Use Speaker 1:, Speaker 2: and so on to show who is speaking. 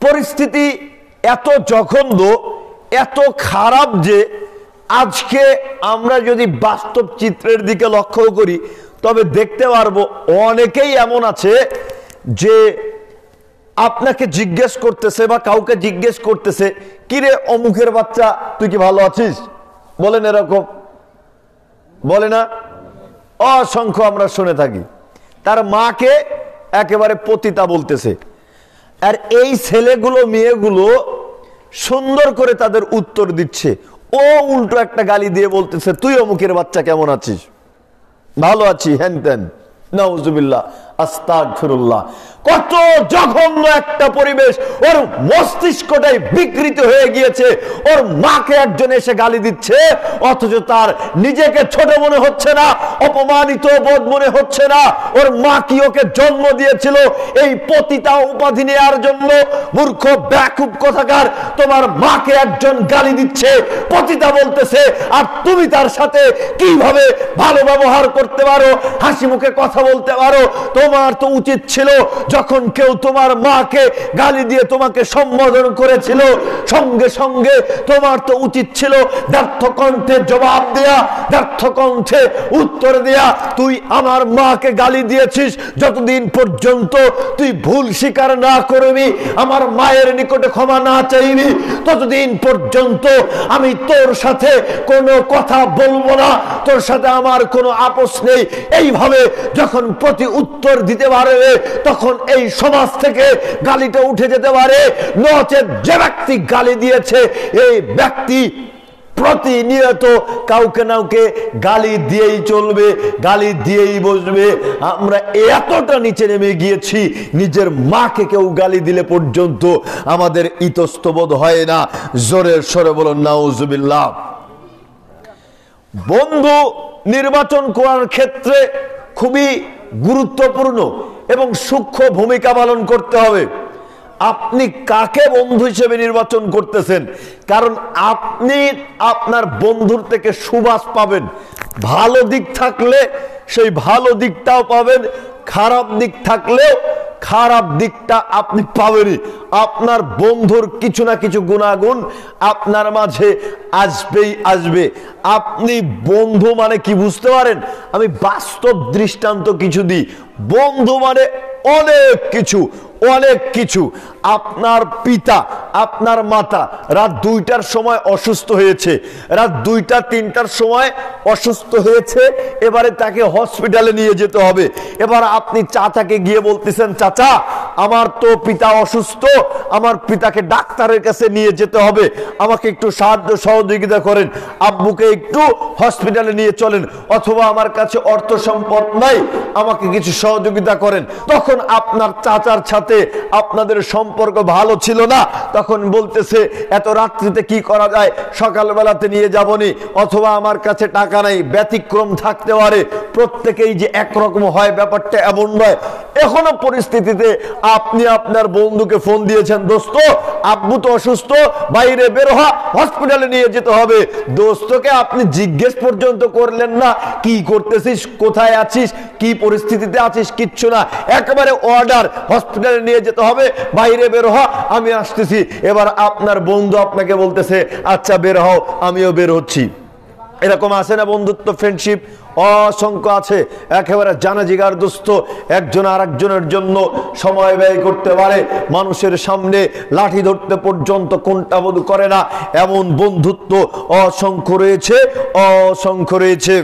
Speaker 1: পরিস্থিতি এত জঘন্য, এত খারাপ যে আজকে আমরা যদি বাস্তব চিত্রের দিকে লক্ষ্য করি তবে দেখতে পারবো অনেকেই এমন আছে যে আপনাকে জিজ্ঞেস করতেছে বা কাউকে জিজ্ঞেস করতেছে, কিরে অমুকের বাচ্চা তুই কি ভালো আছিস? বলেন এরকম বলে না? অসংখ্য আমরা শুনে থাকি। তার মাকে একেবারে পতিতা বলতেছে। আর এই ছেলেগুলো মেয়েগুলো সুন্দর করে তাদের উত্তর দিচ্ছে, ও উল্টো একটা গালি দিয়ে বলতেছে, তুই অমুকের বাচ্চা কেমন আছিস? ভালো আছি, হ্যান ত্যান। নাউজুবিল্লাহ, আস্তাগফিরুল্লাহ। কত জঘন্য একটা পরিবেশ! ওর মস্তিষ্কটাই বিকৃত হয়ে গিয়েছে। ওর মাকে একজন এসে গালি দিচ্ছে, অথচ তার নিজেকে ছোট মনে হচ্ছে না, অপমানিত বোধ মনে হচ্ছে না। ওর মা কি ওকে জন্ম দিয়েছিল এই পতিতা উপাধি নেওয়ার জন্য? মূর্খ বেকুব কোথাকার, তোমার মাকে একজন গালি দিচ্ছে, পতিতা বলতেছে, আর তুমি তার সাথে কিভাবে ভালো ব্যবহার করতে পারো, হাসি মুখে কথা বলতে পারো? তোমার তো উচিত ছিল যখন কেউ তোমার মাকে গালি দিয়ে তোমাকে সম্বোধন করেছিল, সঙ্গে সঙ্গে তোমার তো উচিত ছিল ব্যর্থ কণ্ঠে জবাব দেয়া, ব্যর্থ কণ্ঠে উত্তর দেয়া। তুই আমার মাকে গালি দিয়েছিস, যতদিন পর্যন্ত তুই ভুল স্বীকার না করবি, আমার মায়ের নিকটে ক্ষমা না চাইবি, ততদিন পর্যন্ত আমি তোর সাথে কোনো কথা বলবো না, তোর সাথে আমার কোনো আপোষ নেই। এইভাবে যখন প্রতি উত্তর দিতে পারবে তখন এই সমাজ থেকে গালিটা উঠে যেতে পারে। নচেত যে ব্যক্তি গালি দিয়েছে এই ব্যক্তি প্রতিনিয়ত কাউকে না কাউকে গালি দিয়েই চলবে, গালি দিয়েই বসবে। আমরা এতটা নিচে নেমে গিয়েছি, নিজের মাকে কেউ গালি দিলে পর্যন্ত আমাদের ইতস্তবোধ হয় না। জোরের সরে বলুন নাউজুবিল্লাহ। বন্ধু নির্বাচন করার ক্ষেত্রে খুবই গুরুত্বপূর্ণ এবং সূক্ষ্ম ভূমিকা পালন করতে হবে। আপনি কাকে বন্ধু হিসেবে নির্বাচন করতেছেন, কারণ আপনি আপনার বন্ধুর থেকে সুবাস পাবেন। ভালো দিক থাকলে সেই ভালো দিকটাও পাবেন, খারাপ দিক থাকলেও খারাপ দিকটা আপনি পাবেনই। আপনার বন্ধুর কিছু না কিছু গুণাগুণ আপনার মাঝে আসবেই আসবে। আপনি বন্ধু মানে কি বুঝতে পারেন? আমি বাস্তব দৃষ্টান্ত কিছু দিই। বন্ধু মানে অনেক কিছু, অনেক কিছু। আপনার পিতা, আপনার মাতা রাত 2টার সময় অসুস্থ হয়েছে, রাত 2টা-3টার সময় অসুস্থ হয়েছে, এবারে তাকে হসপিটালে নিয়ে যেতে হবে। এবার আপনি চাচাকে গিয়ে বলতেছেন, চাচা আমার তো পিতা অসুস্থ, আমার পিতাকে ডাক্তারের কাছে নিয়ে যেতে হবে, আমাকে একটু সাহায্য সহযোগিতা করেন, আব্বুকে একটু হসপিটালে নিয়ে চলেন, অথবা আমার কাছে অর্থ সম্পদ নাই, আমাকে কিছু সহযোগিতা করেন। তখন আপনার চাচার সাথে আপনাদের সম্পর্ক ভালো ছিল না, তখন বলতেছে এত রাত্রিতে কি করা যায়, সকালবেলাতে নিয়ে যাবনি, অথবা আমার কাছে টাকা নাই, ব্যতিক্রম থাকতে পারে। প্রত্যেকেই যে একরকম হয় ব্যাপারটা এমন নয়। এখনো পরিস্থিতিতে আপনি আপনার বন্ধুকে ফোন দিয়েছেন, দোস্ত আব্বু তো অসুস্থ, বাইরে বের হ, হসপিটালে নিয়ে যেতে হবে। দোস্তকে আপনি জিজ্ঞেস পর্যন্ত করলেন না, কি করতেছিস, কোথায় আছিস, কি পরিস্থিতিতে আছিস, কিচ্ছু না, একেবারে অর্ডার, হসপিটালে নিয়ে যেতে হবে, বাইরে বের হ, আমি আসতেছি। এবার আপনার বন্ধু আপনাকে বলতেছে, আচ্ছা বের হও, আমিও বের হচ্ছি। এরকম আছে না বন্ধুত্ব, ফ্রেন্ডশিপ? অসংখ্য আছে। একেবারে জানাজিগার দোস্ত, একজন আর একজনের জন্য সময় ব্যয় করতে পারে, মানুষের সামনে লাঠি ধরতে পর্যন্ত কোনটা বোধ করে না, এমন বন্ধুত্ব অসংখ্য রয়েছে, অসংখ্য রয়েছে।